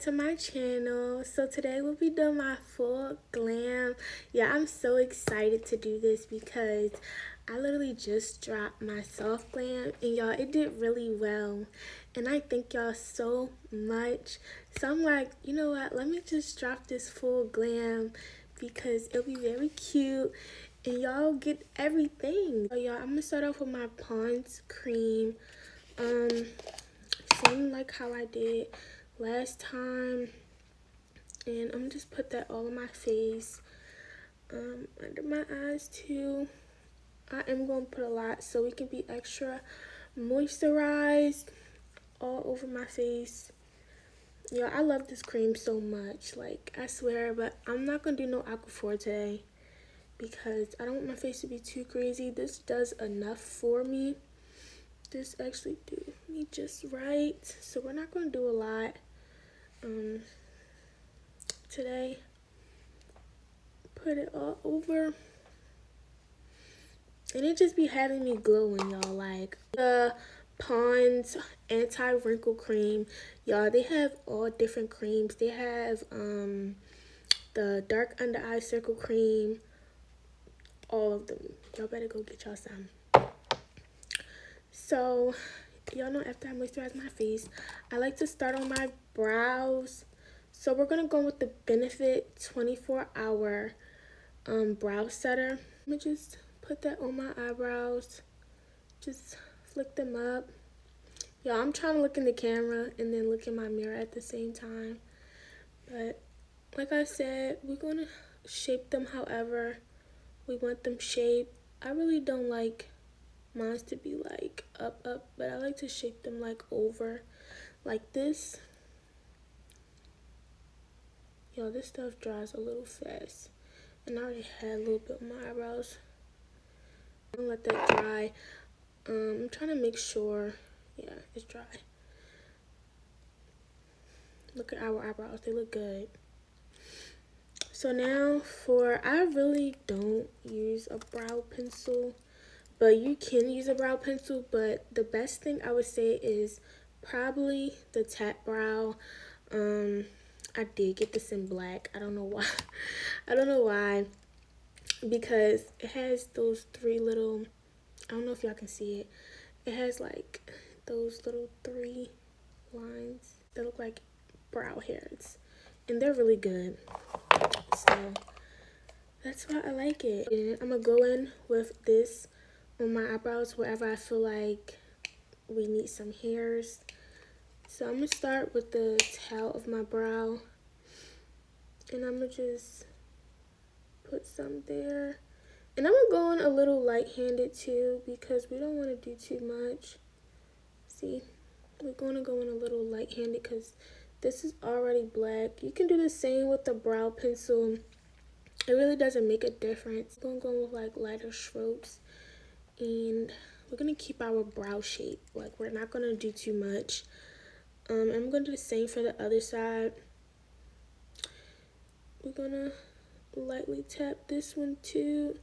to my channel. So today we'll be doing my full glam. Yeah, I'm so excited to do this because I literally just dropped my soft glam and y'all, it did really well. And I thank y'all so much. So I'm like, you know what, let me just drop this full glam because it'll be very cute and y'all get everything. So y'all, I'm gonna start off with my Pond's cream. Same like how I did last time, and I'm just put that all on my face, under my eyes too. I am going to put a lot so we can be extra moisturized all over my face. Yeah, I love this cream so much, like I swear. But I'm not gonna do no Aquaphor today because I don't want my face to be too crazy. This does enough for me. This actually do me just right, so we're not gonna do a lot today. Put it all over, and it just be having me glowing, y'all. Like the Pond's anti-wrinkle cream, y'all, they have all different creams. They have the dark under eye circle cream, all of them. Y'all better go get y'all some. So y'all know, after I moisturize my face, I like to start on my brows. So we're gonna go with the Benefit 24-hour brow setter. Let me just put that on my eyebrows. Just flick them up. Y'all, I'm trying to look in the camera and then look in my mirror at the same time. But like I said, we're gonna shape them however we want them shaped. I really don't like mine to be like up, but I like to shape them like over, like this. Yo, this stuff dries a little fast, and I already had a little bit on my eyebrows. I'm gonna let that dry. I'm trying to make sure, yeah, it's dry. Look at our eyebrows, they look good. So now I really don't use a brow pencil, but you can use a brow pencil. But the best thing I would say is probably the Tap Brow. I did get this in black. I don't know why. I don't know why, because it has those three little, I don't know if y'all can see it. It has like those little three lines that look like brow hairs, and they're really good. So that's why I like it. And I'm gonna go in with this on my eyebrows wherever I feel like we need some hairs. So I'm gonna start with the tail of my brow, and I'm gonna just put some there. And I'm gonna go in a little light-handed too because we don't want to do too much. See, we're gonna go in a little light-handed because this is already black. You can do the same with the brow pencil. It really doesn't make a difference. We're gonna go with like lighter strokes, and we're gonna keep our brow shape. Like, we're not gonna do too much. I'm gonna do the same for the other side. We're gonna lightly tap this one too.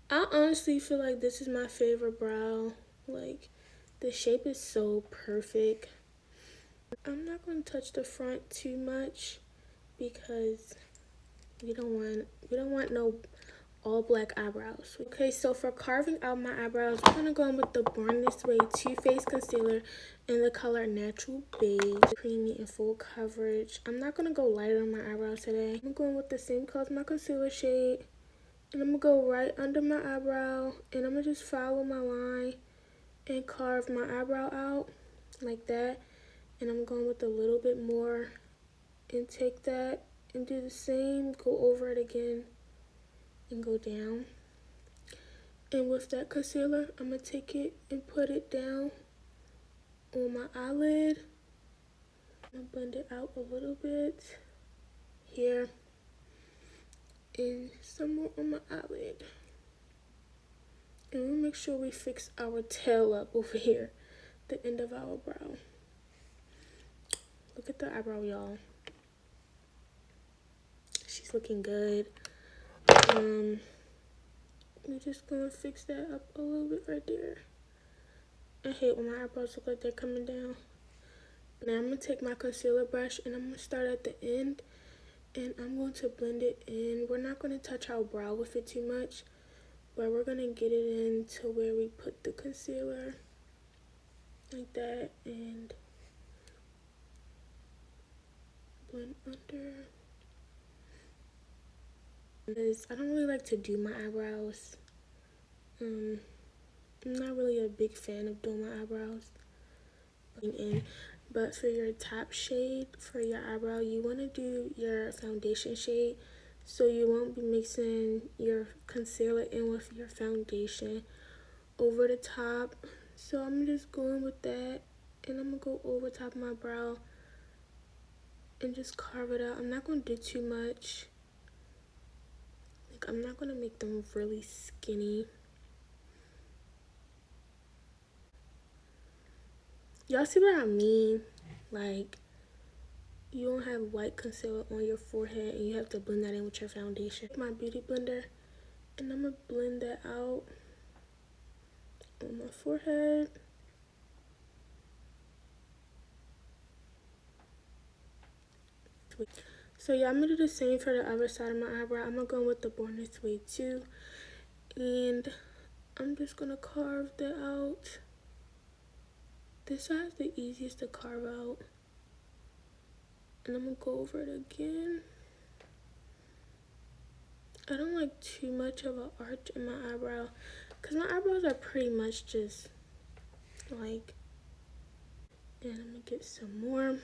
I honestly feel like this is my favorite brow. Like, the shape is so perfect. I'm not gonna touch the front too much because we don't want no all black eyebrows. Okay, so for carving out my eyebrows, we're gonna go in with the Born This Way Too Faced concealer in the color Natural Beige, creamy and full coverage. I'm not gonna go lighter on my eyebrows today. I'm going with the same color as my concealer shade, and I'm gonna go right under my eyebrow, and I'm gonna just follow my line and carve my eyebrow out like that. And I'm going with a little bit more and take that and do the same, go over it again and go down. And with that concealer, I'm gonna take it and put it down on my eyelid. I'm gonna blend it out a little bit here and some more on my eyelid. And we'll make sure we fix our tail up over here, the end of our brow. Look at the eyebrow, y'all. She's looking good. We're just gonna fix that up a little bit right there. I hate when my eyebrows look like they're coming down, Now I'm going to take my concealer brush and I'm going to start at the end and I'm going to blend it in. We're not going to touch our brow with it too much, but we're going to get it in to where we put the concealer, like that, and blend under. Because I don't really like to do my eyebrows. I'm not really a big fan of doing my eyebrows. But for your top shade for your eyebrow, you want to do your foundation shade, so you won't be mixing your concealer in with your foundation over the top. So I'm just going with that, and I'm gonna go over top of my brow and just carve it out. I'm not gonna do too much. Like, I'm not gonna make them really skinny. Y'all see what I mean? Like, you don't have white concealer on your forehead and you have to blend that in with your foundation. My beauty blender, and I'm gonna blend that out on my forehead. So yeah, I'm gonna do the same for the other side of my eyebrow. I'm gonna go with the Born This Way too, and I'm just gonna carve that out. This side is the easiest to carve out, and I'm gonna go over it again. I don't like too much of an arch in my eyebrow because my eyebrows are pretty much just like, and I'm gonna get some more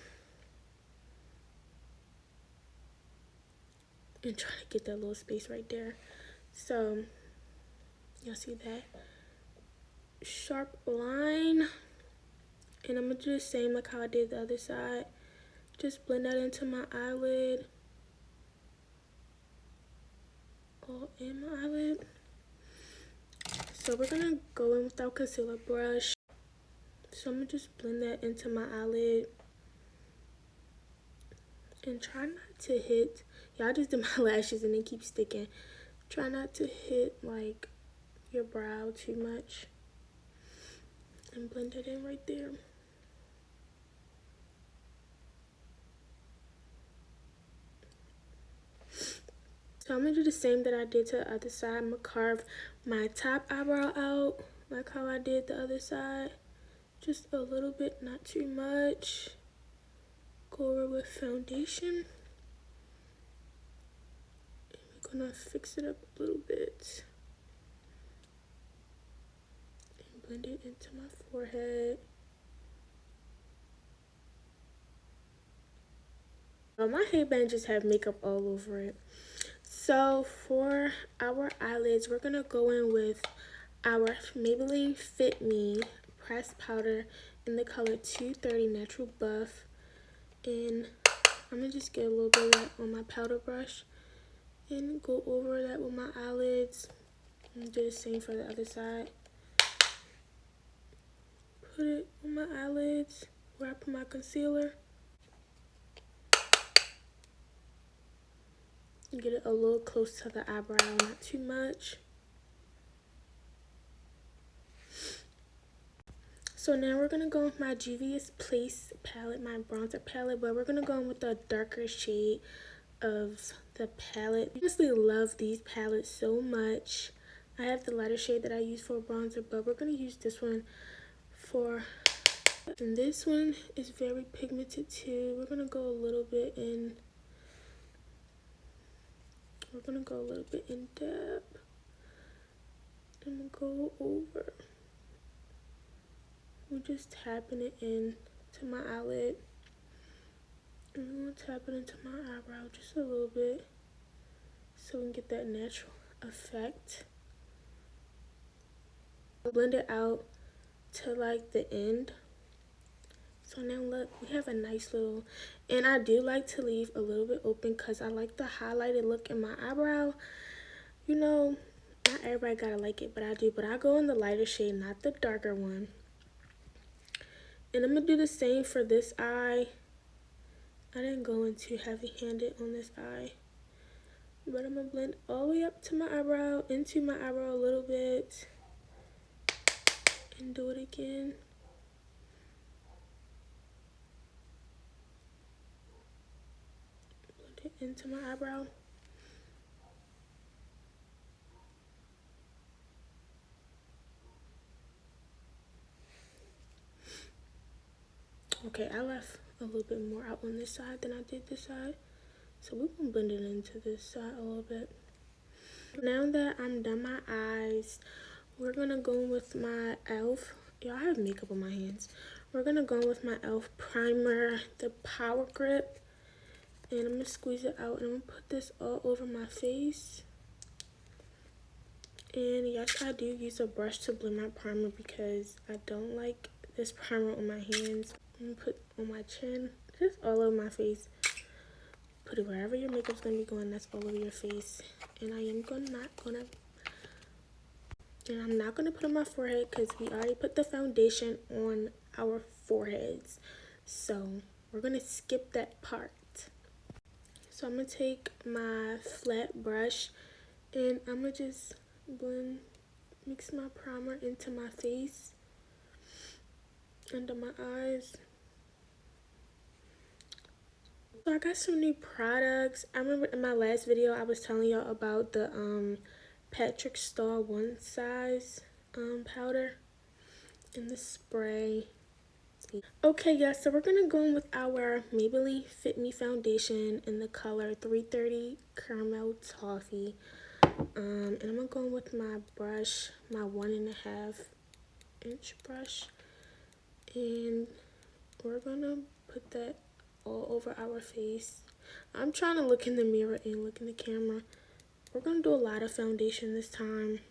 and try to get that little space right there. So y'all see that sharp line, and I'm gonna do the same like how I did the other side. Just blend that into my eyelid, all in my eyelid. So we're gonna go in with our concealer brush. So I'm gonna just blend that into my eyelid and try not to hit, y'all just did my lashes and they keep sticking. Try not to hit like your brow too much, and blend it in right there. So I'm gonna do the same that I did to the other side. I'm gonna carve my top eyebrow out like how I did the other side. Just a little bit, not too much. Go over with foundation. And we're gonna fix it up a little bit. And blend it into my forehead. My headband just have makeup all over it. So for our eyelids, we're gonna go in with our Maybelline Fit Me pressed powder in the color 230 Natural Buff. And I'm gonna just get a little bit of that on my powder brush and go over that with my eyelids. And do the same for the other side. Put it on my eyelids where I put my concealer. Get it a little close to the eyebrow, not too much. So now we're going to go with my Juvia's Place palette, my bronzer palette, but we're going to go in with the darker shade of the palette. I honestly love these palettes so much. I have the lighter shade that I use for bronzer, but we're going to use this one for, and this one is very pigmented too. We're going to go a little bit in. We're gonna go a little bit in depth. I'm gonna go over. We're just tapping it in to my eyelid. And I'm gonna tap it into my eyebrow just a little bit so we can get that natural effect. Blend it out to like the end. So now look, we have a nice little, and I do like to leave a little bit open because I like the highlighted look in my eyebrow. You know, not everybody gotta like it, but I do. But I go in the lighter shade, not the darker one. And I'm gonna do the same for this eye. I didn't go in too heavy-handed on this eye. But I'm gonna blend all the way up to my eyebrow, into my eyebrow a little bit. And do it again. it into my eyebrow. Okay, I left a little bit more out on this side than I did this side. So we're gonna blend it into this side a little bit. Now that I'm done my eyes, we're gonna go with my e.l.f. Y'all, I have makeup on my hands. We're gonna go with my e.l.f. primer, the Power Grip. And I'm gonna squeeze it out and I'm gonna put this all over my face. And yes, I do use a brush to blend my primer because I don't like this primer on my hands. I'm gonna put on my chin, just all over my face. Put it wherever your makeup's gonna be going, that's all over your face. And I'm not gonna put on my forehead because we already put the foundation on our foreheads. So we're gonna skip that part. So I'm gonna take my flat brush and I'm gonna just mix my primer into my face, under my eyes. So I got some new products. I remember in my last video I was telling y'all about the Patrick Star One Size powder and the spray. Okay, guys, so we're gonna go in with our Maybelline Fit Me foundation in the color 330 Caramel Toffee. And I'm gonna go in with my brush, my 1.5-inch brush, and we're gonna put that all over our face. I'm trying to look in the mirror and look in the camera. We're gonna do a lot of foundation this time.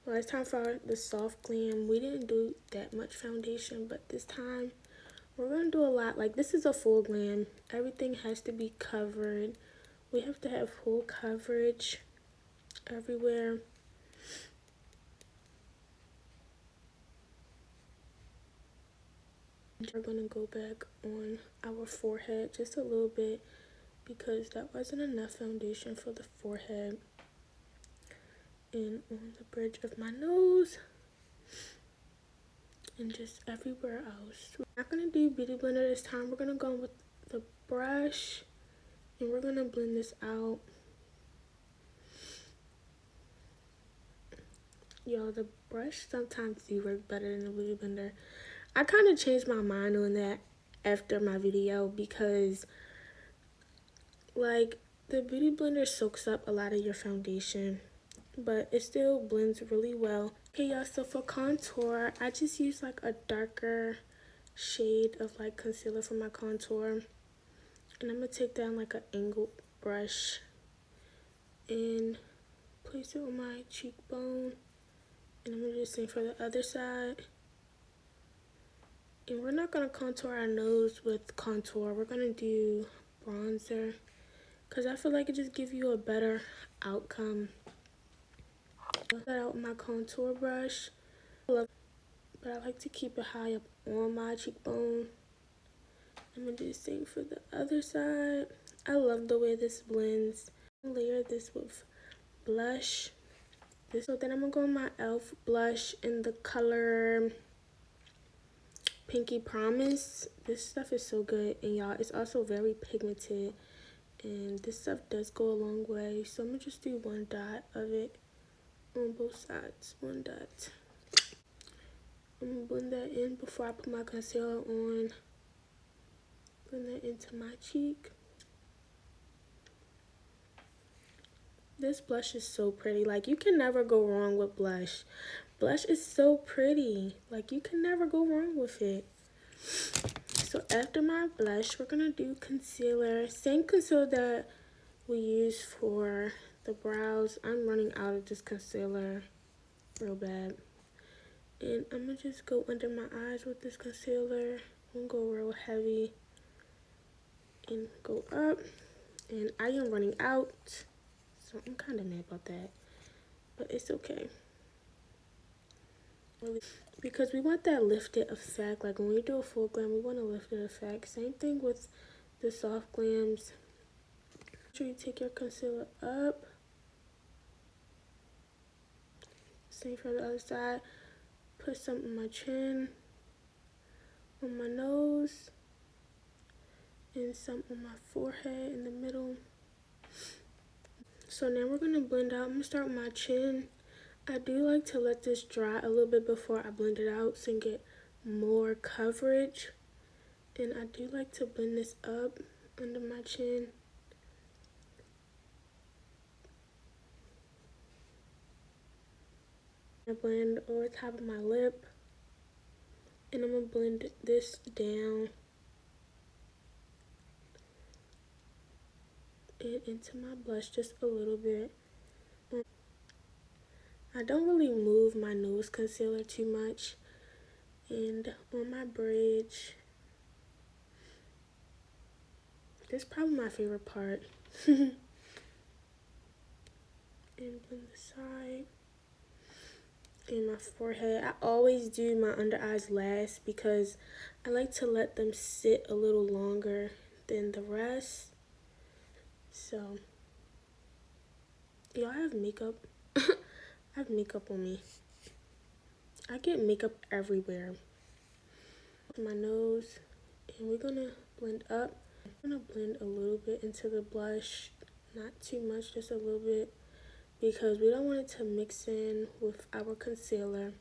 Last time for the soft glam, we didn't do that much foundation, but this time we're gonna do a lot. Like, this is a full glam. Everything has to be covered. We have to have full coverage everywhere. We're gonna go back on our forehead just a little bit because that wasn't enough foundation for the forehead. And on the bridge of my nose and just everywhere else. We're not gonna do beauty blender this time. We're gonna go with the brush and we're gonna blend this out. Y'all, the brush sometimes do work better than the beauty blender. I kind of changed my mind on that after my video because, like, the beauty blender soaks up a lot of your foundation, but it still blends really well. Okay, y'all, so for contour, I just use like a darker shade of like concealer for my contour. And I'm gonna take down like an angled brush and place it on my cheekbone. And I'm gonna do the same for the other side. And we're not gonna contour our nose with contour. We're gonna do bronzer because I feel like it just gives you a better outcome. I'll that out with my contour brush. But I like to keep it high up on my cheekbone. I'm gonna do the same for the other side. I love the way this blends. Layer this with blush. So then I'm gonna go with my e.l.f. blush in the color Pinky Promise. This stuff is so good, and y'all, it's also very pigmented, and this stuff does go a long way. So I'm gonna just do one dot of it on both sides. One dot. I'm gonna blend that in before I put my concealer on. Blend that into my cheek. This blush is so pretty. Like, you can never go wrong with blush. Blush is so pretty. Like, you can never go wrong with it. So after my blush, we're gonna do concealer. Same concealer that we use for the brows. I'm running out of this concealer real bad. And I'm gonna just go under my eyes with this concealer. I'm gonna go real heavy and go up. And I am running out, so I'm kind of mad about that, but it's okay. Because we want that lifted effect. Like, when we do a full glam, we want a lifted effect. Same thing with the soft glams. Make sure you take your concealer up. Same for the other side. Put some on my chin, on my nose, and some on my forehead in the middle. So now we're going to blend out. I'm going to start with my chin. I do like to let this dry a little bit before I blend it out so I can get more coverage. And I do like to blend this up under my chin. I blend over top of my lip. And I'm going to blend this down and into my blush just a little bit. I don't really move my nose concealer too much. And on my bridge, this is probably my favorite part. And blend the side. And my forehead. I always do my under eyes last because I like to let them sit a little longer than the rest. So, y'all have makeup. I have makeup on me. I get makeup everywhere. My nose, and we're gonna blend up. I'm gonna blend a little bit into the blush, not too much, just a little bit, because we don't want it to mix in with our concealer.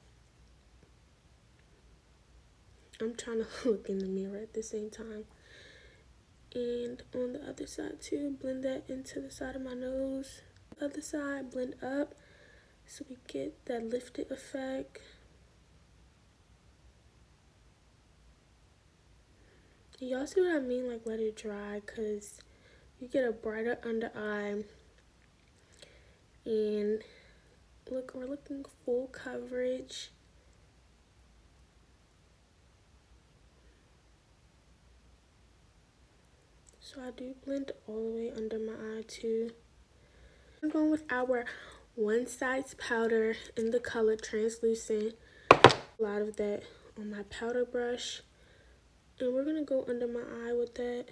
I'm trying to look in the mirror at the same time. And on the other side too, blend that into the side of my nose. Other side, blend up so we get that lifted effect. Y'all see what I mean? Like, let it dry, because you get a brighter under eye. And look, we're looking full coverage. So I do blend all the way under my eye too. I'm going with our One Size powder in the color Translucent. A lot of that on my powder brush. And we're gonna go under my eye with that.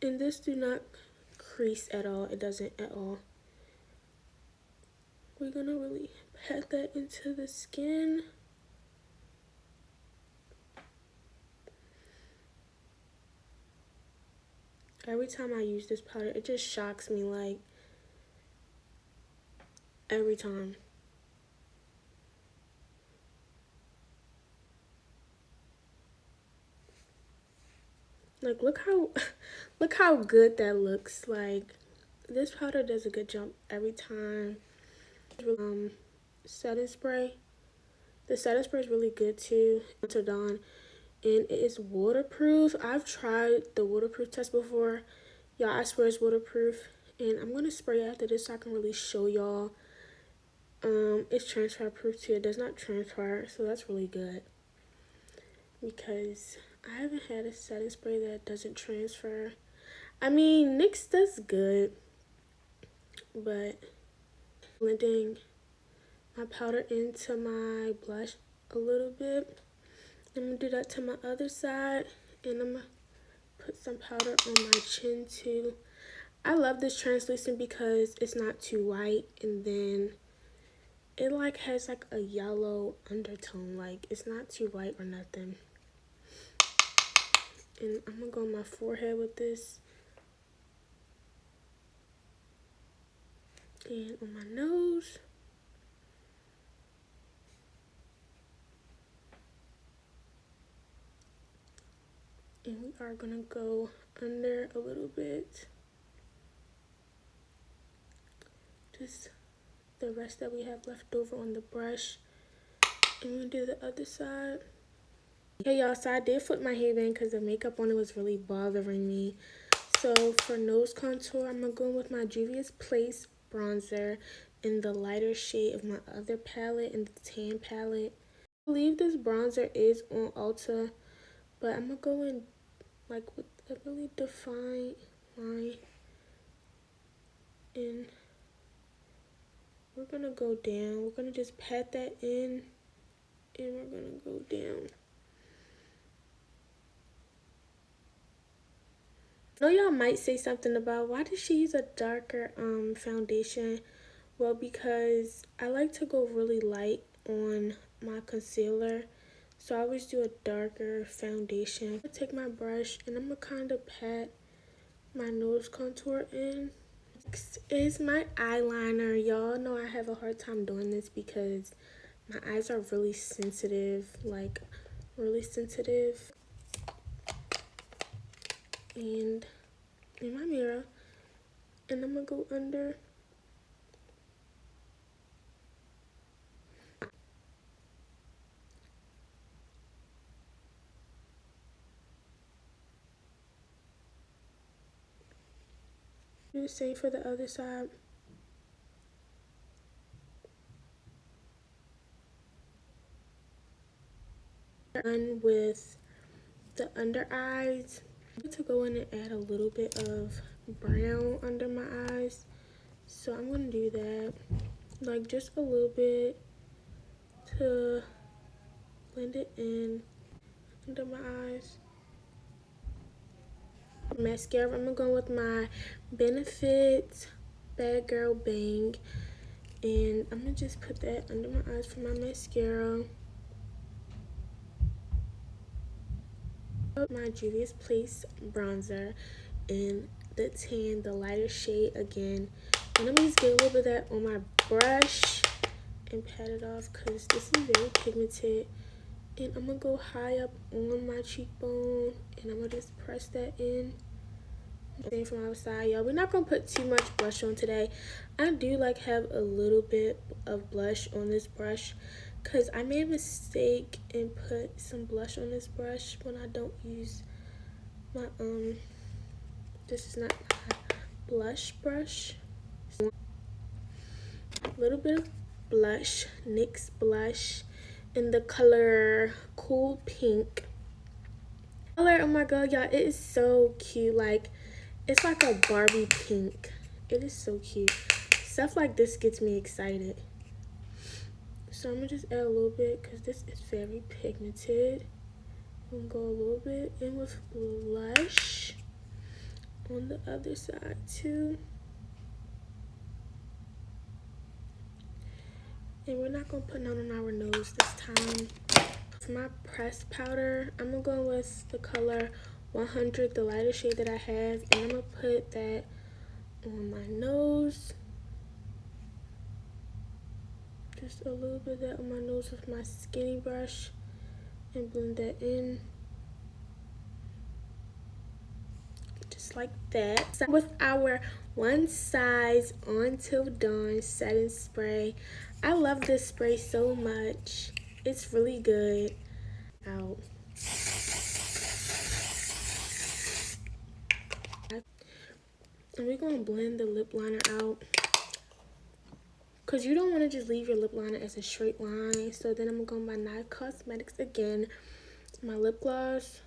And this do not crease at all. It doesn't at all. We're gonna really pat that into the skin. Every time I use this powder, it just shocks me, like, every time. Like, look how look how good that looks. Like, this powder does a good job every time. Setting spray. The setting spray is really good too. Until Dawn, and it is waterproof. I've tried the waterproof test before. Y'all, I swear it's waterproof. And I'm gonna spray it after this so I can really show y'all. It's transfer proof too. It does not transfer, so that's really good. Because I haven't had a setting spray that doesn't transfer. I mean, NYX does good, but blending my powder into my blush a little bit. I'm gonna do that to my other side, and I'm gonna put some powder on my chin too. I love this translucent because it's not too white, and then it like has like a yellow undertone. Like, it's not too white or nothing. And I'm gonna go on my forehead with this, and on my nose. And we are gonna go under a little bit. Just the rest that we have left over on the brush. And we're gonna do the other side. Okay, y'all, so I did flip my headband because the makeup on it was really bothering me. So for nose contour, I'm gonna go in with my Juvia's Place bronzer in the lighter shade of my other palette, in the tan palette. I believe this bronzer is on Ulta, but I'm gonna go in like with a really defined line, and we're gonna go down. We're gonna just pat that in, and we're gonna go down. I know y'all might say something about, why did she use a darker foundation? Well, because I like to go really light on my concealer So I always do a darker foundation. I'm gonna take my brush and I'm gonna kind of pat my nose contour in. Next is my eyeliner. Y'all know I have a hard time doing this because my eyes are really sensitive, like really sensitive. And in my mirror, and I'm gonna go under. Do the same for the other side. Done with the under eyes. I'm going to go in and add a little bit of brown under my eyes. So I'm going to do that, like just a little bit to blend it in under my eyes. Mascara, I'm going to go with my Benefit Bad Girl Bang. And I'm going to just put that under my eyes for my mascara. My Juvia's Place bronzer in the tan, the lighter shade again. And I'm going to just get a little bit of that on my brush and pat it off because this is very pigmented. And I'm going to go high up on my cheekbone and I'm going to just press that in. Same from outside, y'all. We're not going to put too much blush on today. I do like have a little bit of blush on this brush because I made a mistake and put some blush on this brush when I don't use my, this is not my blush brush. A little bit of blush, NYX blush in the color Cool Pink. Color, oh my god, y'all, it is so cute. Like, it's like a Barbie pink. It is so cute. Stuff like this gets me excited. So I'm gonna just add a little bit because this is very pigmented. I'm gonna go a little bit in with blush on the other side too. And we're not gonna put none on our nose this time. For my pressed powder, I'm gonna go with the color 100, the lighter shade that I have, and I'm gonna put that on my nose. Just a little bit of that on my nose with my skinny brush and blend that in. Just like that. So with our One Size Until Dawn setting spray. I love this spray so much. It's really good. Out. And we're going to blend the lip liner out. Because you don't want to just leave your lip liner as a straight line. So then I'm going to go by NYX Cosmetics again. My lip gloss.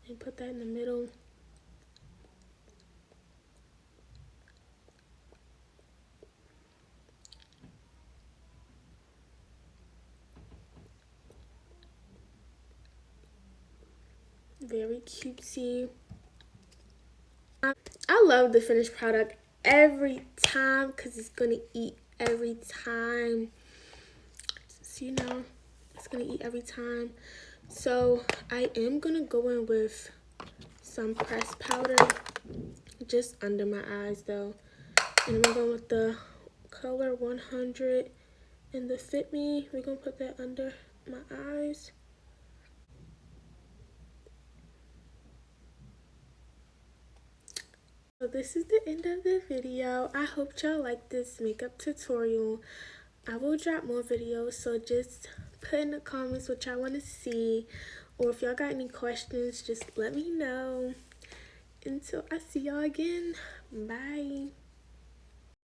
And put that in the middle. Very cutesy. I love the finished product every time because it's going to eat every time. So, you know, it's going to eat every time. So, I am going to go in with some pressed powder just under my eyes, though. And I'm going with the color 100 and the Fit Me. We're going to put that under my eyes. So this is the end of the video. I hope y'all like this makeup tutorial. I will drop more videos, so just put in the comments what y'all want to see. Or if y'all got any questions, just let me know. Until I see y'all again, bye.